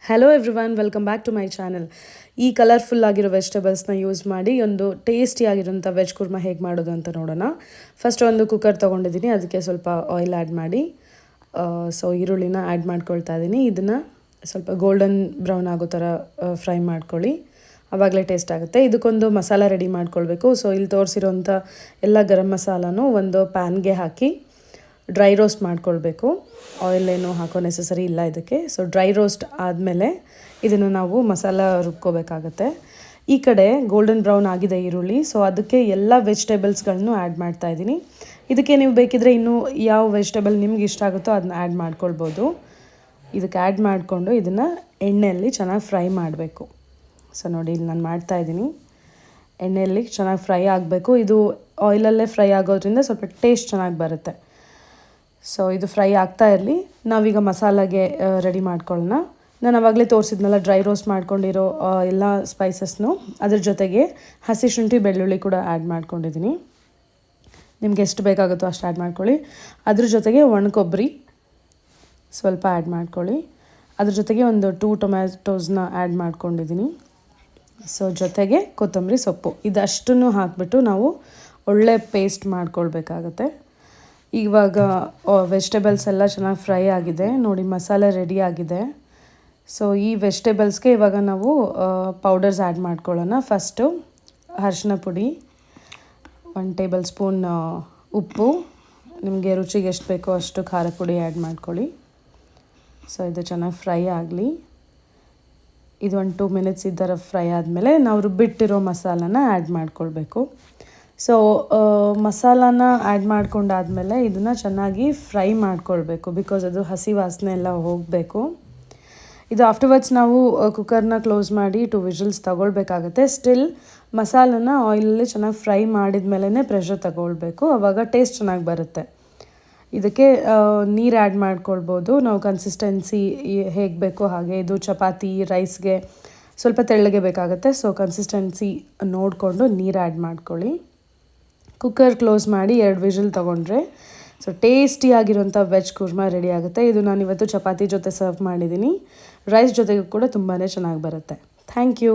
Hello everyone, welcome back to my channel. ಈ colourful ಆಗಿರೋ ವೆಜಿಟೇಬಲ್ಸ್ನ ಯೂಸ್ ಮಾಡಿ ಒಂದು ಟೇಸ್ಟಿಯಾಗಿರೋಂಥ ವೆಜ್ ಕುರ್ಮಾ ಹೇಗೆ ಮಾಡೋದು ಅಂತ ನೋಡೋಣ. ಫಸ್ಟ್ ಒಂದು ಕುಕ್ಕರ್ ತೊಗೊಂಡಿದ್ದೀನಿ, ಅದಕ್ಕೆ ಸ್ವಲ್ಪ ಆಯಿಲ್ ಆ್ಯಡ್ ಮಾಡಿ ಈರುಳ್ಳಿನ ಆ್ಯಡ್ ಮಾಡ್ಕೊಳ್ತಾ ಇದ್ದೀನಿ. ಇದನ್ನು ಸ್ವಲ್ಪ ಗೋಲ್ಡನ್ ಬ್ರೌನ್ ಆಗೋ ಥರ ಫ್ರೈ ಮಾಡ್ಕೊಳ್ಳಿ, ಆವಾಗಲೇ ಟೇಸ್ಟ್ ಆಗುತ್ತೆ. ಇದಕ್ಕೊಂದು ಮಸಾಲ ರೆಡಿ ಮಾಡ್ಕೊಳ್ಬೇಕು. ಇಲ್ಲಿ ತೋರಿಸಿರೋಂಥ ಎಲ್ಲ ಗರಂ ಮಸಾಲನೂ ಒಂದು ಪ್ಯಾನ್ಗೆ ಹಾಕಿ ಡ್ರೈ ರೋಸ್ಟ್ ಮಾಡ್ಕೊಳ್ಬೇಕು. ಆಯಿಲ್ ಏನು ಹಾಕೋ ನೆಸಸರಿ ಇಲ್ಲ ಇದಕ್ಕೆ. ಡ್ರೈ ರೋಸ್ಟ್ ಆದಮೇಲೆ ಇದನ್ನು ನಾವು ಮಸಾಲ ರುಬ್ಕೋಬೇಕಾಗತ್ತೆ. ಈ ಕಡೆ ಗೋಲ್ಡನ್ ಬ್ರೌನ್ ಆಗಿದೆ ಈರುಳ್ಳಿ, ಅದಕ್ಕೆ ಎಲ್ಲ ವೆಜಿಟೇಬಲ್ಸ್ಗಳನ್ನು ಆ್ಯಡ್ ಮಾಡ್ತಾಯಿದ್ದೀನಿ. ಇದಕ್ಕೆ ನೀವು ಬೇಕಿದ್ರೆ ಇನ್ನೂ ಯಾವ ವೆಜಿಟೇಬಲ್ ನಿಮ್ಗೆ ಇಷ್ಟ ಆಗುತ್ತೋ ಅದನ್ನ ಆ್ಯಡ್ ಮಾಡ್ಕೊಳ್ಬೋದು. ಇದಕ್ಕೆ ಆ್ಯಡ್ ಮಾಡಿಕೊಂಡು ಇದನ್ನು ಎಣ್ಣೆಯಲ್ಲಿ ಚೆನ್ನಾಗಿ ಫ್ರೈ ಮಾಡಬೇಕು. ನೋಡಿ, ಇಲ್ಲಿ ನಾನು ಮಾಡ್ತಾಯಿದ್ದೀನಿ. ಎಣ್ಣೆಯಲ್ಲಿ ಚೆನ್ನಾಗಿ ಫ್ರೈ ಆಗಬೇಕು. ಇದು ಆಯಿಲಲ್ಲೇ ಫ್ರೈ ಆಗೋದ್ರಿಂದ ಸ್ವಲ್ಪ ಟೇಸ್ಟ್ ಚೆನ್ನಾಗಿ ಬರುತ್ತೆ. ಇದು ಫ್ರೈ ಆಗ್ತಾ ಇರಲಿ. ನಾವೀಗ ಮಸಾಲಾಗೆ ರೆಡಿ ಮಾಡ್ಕೊಳ್ಳೋಣ. ನಾನು ಆವಾಗಲೇ ತೋರಿಸಿದ್ನಲ್ಲ ಡ್ರೈ ರೋಸ್ಟ್ ಮಾಡ್ಕೊಂಡಿರೋ ಎಲ್ಲ ಸ್ಪೈಸಸ್ನು, ಅದ್ರ ಜೊತೆಗೆ ಹಸಿ ಶುಂಠಿ ಬೆಳ್ಳುಳ್ಳಿ ಕೂಡ ಆ್ಯಡ್ ಮಾಡ್ಕೊಂಡಿದ್ದೀನಿ. ನಿಮ್ಗೆ ಎಷ್ಟು ಬೇಕಾಗುತ್ತೋ ಅಷ್ಟು ಆ್ಯಡ್ ಮಾಡ್ಕೊಳ್ಳಿ. ಅದ್ರ ಜೊತೆಗೆ ಒಣಕೊಬ್ಬರಿ ಸ್ವಲ್ಪ ಆ್ಯಡ್ ಮಾಡ್ಕೊಳ್ಳಿ. ಅದ್ರ ಜೊತೆಗೆ ಒಂದು 2 ಟೊಮ್ಯಾಟೋಸ್ನ ಆ್ಯಡ್ ಮಾಡ್ಕೊಂಡಿದ್ದೀನಿ. ಜೊತೆಗೆ ಕೊತ್ತಂಬರಿ ಸೊಪ್ಪು, ಇದಷ್ಟನ್ನು ಹಾಕಿಬಿಟ್ಟು ನಾವು ಒಳ್ಳೆ ಪೇಸ್ಟ್ ಮಾಡ್ಕೊಳ್ಬೇಕಾಗತ್ತೆ. ಇವಾಗ ವೆಜಿಟೇಬಲ್ಸ್ ಎಲ್ಲ ಚೆನ್ನಾಗಿ ಫ್ರೈ ಆಗಿದೆ ನೋಡಿ, ಮಸಾಲೆ ರೆಡಿ ಆಗಿದೆ. ಈ ವೆಜಿಟೇಬಲ್ಸ್ಗೆ ಇವಾಗ ನಾವು ಪೌಡರ್ಸ್ ಆ್ಯಡ್ ಮಾಡ್ಕೊಳ್ಳೋಣ. ಫಸ್ಟು ಅರಿಶಿನ ಪುಡಿ, 1 ಟೇಬಲ್ ಸ್ಪೂನ್ ಉಪ್ಪು, ನಿಮಗೆ ರುಚಿಗೆ ಎಷ್ಟು ಬೇಕೋ ಅಷ್ಟು ಖಾರ ಪುಡಿ ಆ್ಯಡ್ ಮಾಡ್ಕೊಳ್ಳಿ. ಇದು ಚೆನ್ನಾಗಿ ಫ್ರೈ ಆಗಲಿ. ಇದು 1-2 ಮಿನಿಟ್ಸ್ ಈ ಥರ ಫ್ರೈ ಆದಮೇಲೆ ನಾವು ರುಬ್ಬಿಟ್ಟಿರೋ ಮಸಾಲಾನ ಆ್ಯಡ್ ಮಾಡ್ಕೊಳ್ಬೇಕು. ಮಸಾಲಾನ ಆ್ಯಡ್ ಮಾಡ್ಕೊಂಡಾದಮೇಲೆ ಇದನ್ನು ಚೆನ್ನಾಗಿ ಫ್ರೈ ಮಾಡ್ಕೊಳ್ಬೇಕು, ಬಿಕಾಸ್ ಅದು ಹಸಿ ವಾಸನೆ ಎಲ್ಲ ಹೋಗಬೇಕು. ಇದು ಆಫ್ಟರ್ವರ್ಡ್ಸ್ ನಾವು ಕುಕ್ಕರ್ನ ಕ್ಲೋಸ್ ಮಾಡಿ 2 ವಿಷಲ್ಸ್ ತಗೊಳ್ಬೇಕಾಗತ್ತೆ. ಸ್ಟಿಲ್ ಮಸಾಲನ ಆಯಿಲಲ್ಲಿ ಚೆನ್ನಾಗಿ ಫ್ರೈ ಮಾಡಿದ ಮೇಲೇ ಪ್ರೆಷರ್ ತಗೊಳ್ಬೇಕು, ಆವಾಗ ಟೇಸ್ಟ್ ಚೆನ್ನಾಗಿ ಬರುತ್ತೆ. ಇದಕ್ಕೆ ನೀರು ಆ್ಯಡ್ ಮಾಡ್ಕೊಳ್ಬೋದು. ನಾವು ಕನ್ಸಿಸ್ಟೆನ್ಸಿ ಹೇಗೆ ಬೇಕೋ ಹಾಗೆ. ಇದು ಚಪಾತಿ ರೈಸ್ಗೆ ಸ್ವಲ್ಪ ತೆಳ್ಳಗೆ ಬೇಕಾಗುತ್ತೆ. ಕನ್ಸಿಸ್ಟೆನ್ಸಿ ನೋಡಿಕೊಂಡು ನೀರು ಆ್ಯಡ್ ಮಾಡ್ಕೊಳ್ಳಿ. ಕುಕ್ಕರ್ ಕ್ಲೋಸ್ ಮಾಡಿ 2 ವಿಷಲ್ ತೊಗೊಂಡ್ರೆ ಟೇಸ್ಟಿಯಾಗಿರೋಂಥ ವೆಜ್ ಕುರ್ಮಾ ರೆಡಿ ಆಗುತ್ತೆ. ಇದು ನಾನಿವತ್ತು ಚಪಾತಿ ಜೊತೆ ಸರ್ವ್ ಮಾಡಿದ್ದೀನಿ. ರೈಸ್ ಜೊತೆಗೂ ಕೂಡ ತುಂಬಾ ಚೆನ್ನಾಗಿ ಬರುತ್ತೆ. Thank you.